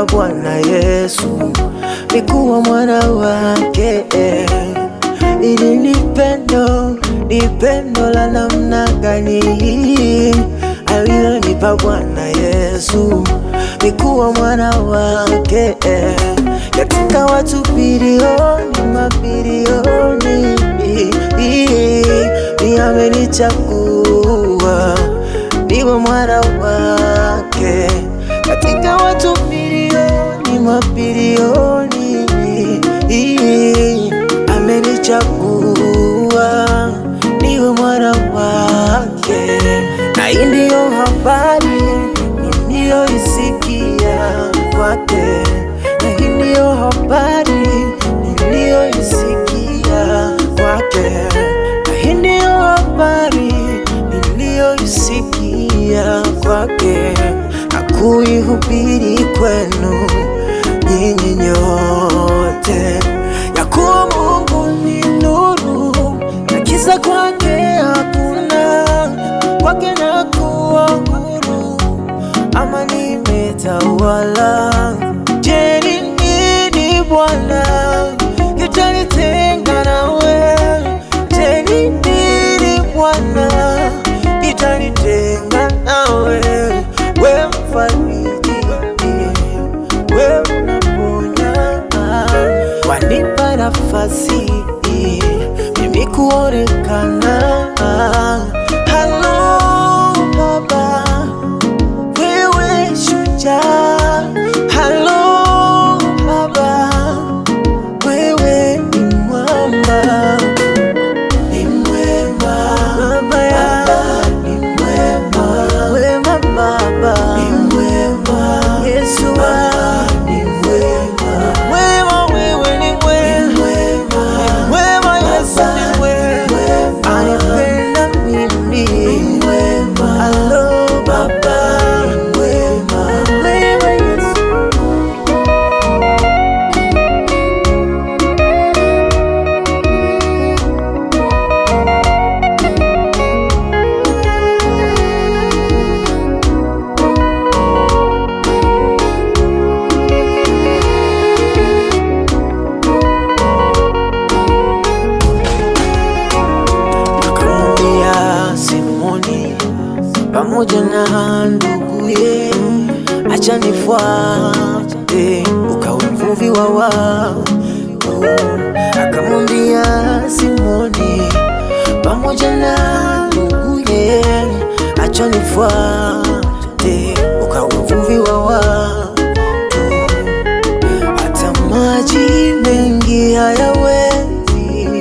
aliyonipa Bwana Yesu ni kuwa mwana wake. Ili ni pendo la namna gani aliyonipa Bwana Yesu ni kuwa mwana wake. Katika watu bilioni, mabilioni, ni amenichagua niwe mwana wake. Katika watu bilioni, mabilioni, amenichagua niwe mwana wake. Na hii ndiyo habari niliyoisikia kwake, na hii ndiyo habari niliyoisikia kwake, na hii ndiyo habari niliyoisikia kwake, na kuihubiri kwenu nyinyi nyote, ya kuwa Mungu ni nuru na giza kwake hakuna, kwake na kuwa huru, amani imetawala. Je, ni nini Bwana kitanitenga nawe? Je, ni nini Bwana kitanitenga nawe? Wewe mfariji, wewe unaponya, wanipa nafasi mimi kuonekana. Halo Baba, wewe shujaa. Halo Baba, wewe ni mwamba, ni mwema. Baba ni mwema, wema Baba ni mwema. Yesu ni mwema, wema, wewe ni mwema, wema. Yesu ni mwema, anipenda mimi. Halo Baba ni mwema, wema Yesu. Akamwambia Simoni pamoja na nduguye, acha nifuate ukawe mvuvi wa watu. Akamwambia Simoni pamoja na nduguye, acha nifuate ukawe mvuvi wa watu. Hata maji mengi hayawezi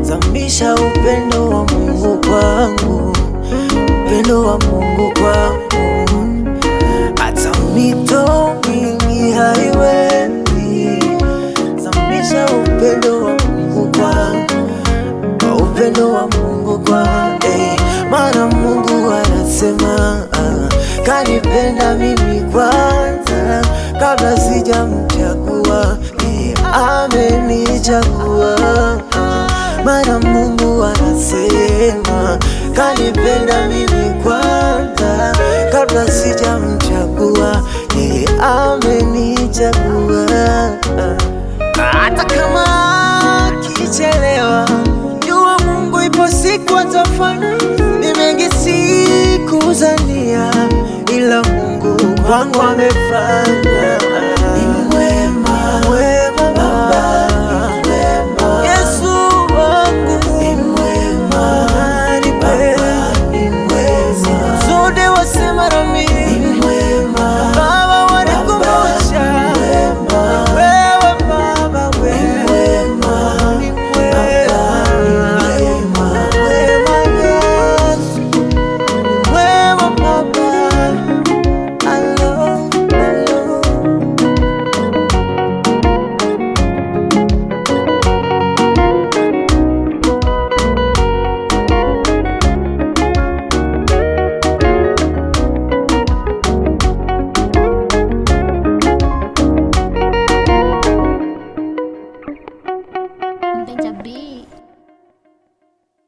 zamisha upendo wa Mungu kwangu, upendo wa Mungu kwangu. Hata mito mingi haiwezi zamisha upendo wa Mungu kwangu, upendo wa Mungu kwangu. Maana Mungu anasema kanipenda mimi kwanza, kabla sijamchagua amenichagua. Maana Mungu anasema kanipenda mimi kwanza, kabla sijamchagua amenichagua. Hata kama kichelewa, jua Mungu ipo siku atafanya. Ni mengi sikuzania, ila Mungu kwangu amefanya.